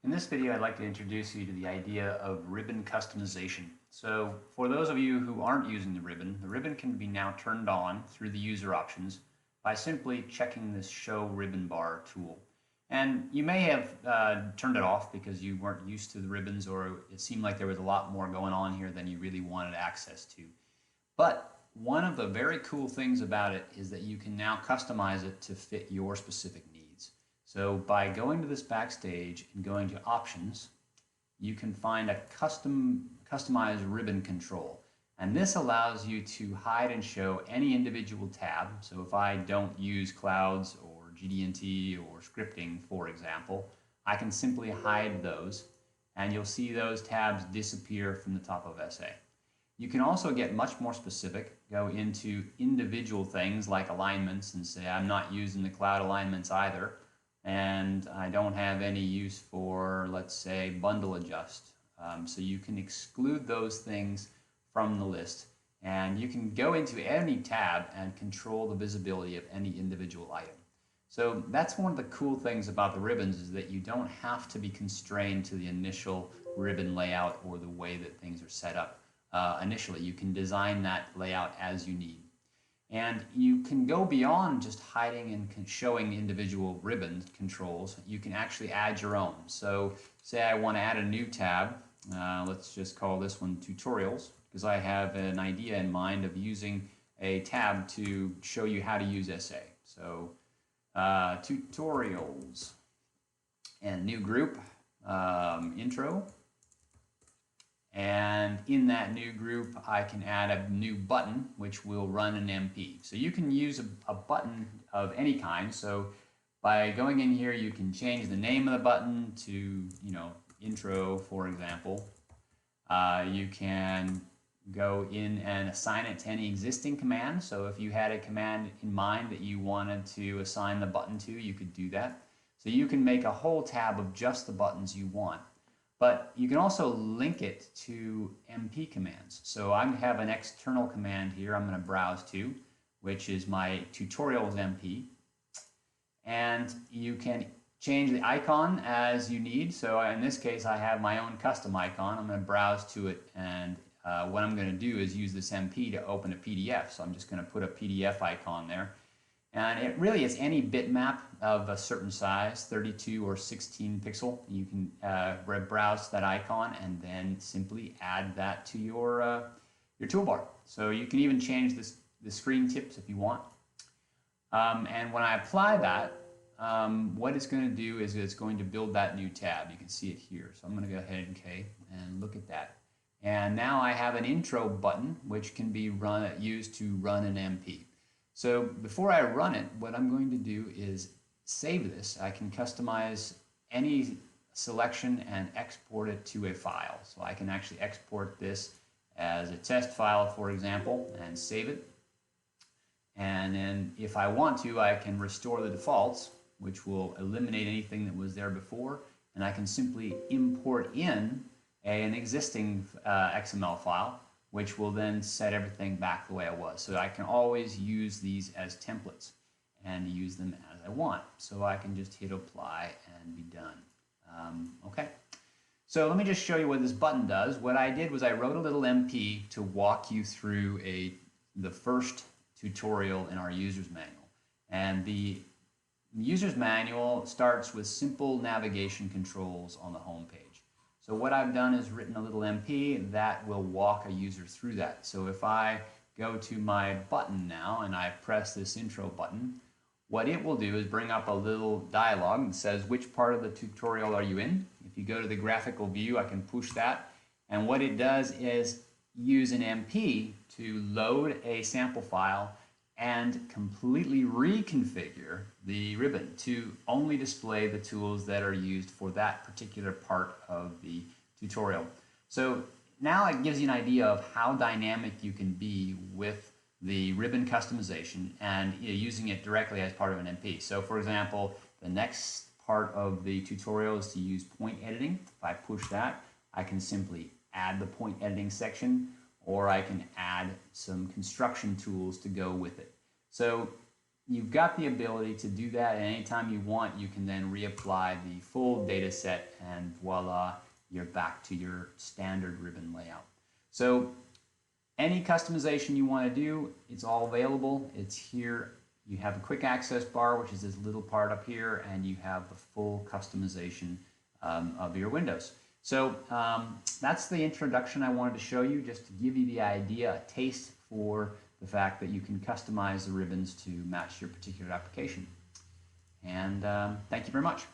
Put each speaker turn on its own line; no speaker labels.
In this video, I'd like to introduce you to the idea of ribbon customization. So for those of you who aren't using the ribbon can be now turned on through the user options by simply checking this Show Ribbon Bar tool. And you may have turned it off because you weren't used to the ribbons, or it seemed like there was a lot more going on here than you really wanted access to. But one of the very cool things about it is that you can now customize it to fit your specific needs. So by going to this backstage and going to options, you can find a customized ribbon control. And this allows you to hide and show any individual tab. So if I don't use clouds or GD&T or scripting, for example, I can simply hide those and you'll see those tabs disappear from the top of SA. You can also get much more specific, go into individual things like alignments and say I'm not using the cloud alignments either, and I don't have any use for, let's say, bundle adjust. So you can exclude those things from the list, and you can go into any tab and control the visibility of any individual item. So that's one of the cool things about the ribbons, is that you don't have to be constrained to the initial ribbon layout or the way that things are set up initially. You can design that layout as you need. And you can go beyond just hiding and showing individual ribbon controls. You can actually add your own. So say I want to add a new tab. Let's just call this one Tutorials, because I have an idea in mind of using a tab to show you how to use SA. So Tutorials and new group, intro. And in that new group, I can add a new button, which will run an MP. So you can use a button of any kind. So by going in here, you can change the name of the button to, intro, for example. You can go in and assign it to any existing command. So if you had a command in mind that you wanted to assign the button to, you could do that. So you can make a whole tab of just the buttons you want. But you can also link it to MP commands. So I have an external command here I'm going to browse to, which is my Tutorials MP. And you can change the icon as you need. So in this case, I have my own custom icon. I'm going to browse to it, and what I'm going to do is use this MP to open a PDF. So I'm just going to put a PDF icon there. And it really is any bitmap of a certain size, 32 or 16 pixel. You can browse that icon and then simply add that to your toolbar. So you can even change the screen tips if you want. And when I apply that, what it's going to do is it's going to build that new tab. You can see it here. So I'm going to go ahead and look at that. And now I have an intro button, which can be used to run an MP. So before I run it, what I'm going to do is save this. I can customize any selection and export it to a file. So I can actually export this as a test file, for example, and save it. And then if I want to, I can restore the defaults, which will eliminate anything that was there before. And I can simply import in an existing XML file, which will then set everything back the way it was. So I can always use these as templates and use them as I want. So I can just hit apply and be done. Okay. So let me just show you what this button does. What I did was I wrote a little MP to walk you through the first tutorial in our user's manual. And the user's manual starts with simple navigation controls on the home page. So what I've done is written a little MP that will walk a user through that. So if I go to my button now and I press this intro button, what it will do is bring up a little dialog that says which part of the tutorial are you in. If you go to the graphical view, I can push that. And what it does is use an MP to load a sample file and completely reconfigure the ribbon to only display the tools that are used for that particular part of the tutorial. So now it gives you an idea of how dynamic you can be with the ribbon customization and using it directly as part of an MP. So for example, the next part of the tutorial is to use point editing. If I push that, I can simply add the point editing section, or I can add some construction tools to go with it. So you've got the ability to do that, and anytime you want, you can then reapply the full data set, and voila, you're back to your standard ribbon layout. So any customization you want to do, it's all available. It's here. You have a quick access bar, which is this little part up here, and you have the full customization of your windows. So that's the introduction I wanted to show you, just to give you the idea, a taste for the fact that you can customize the ribbons to match your particular application. And thank you very much.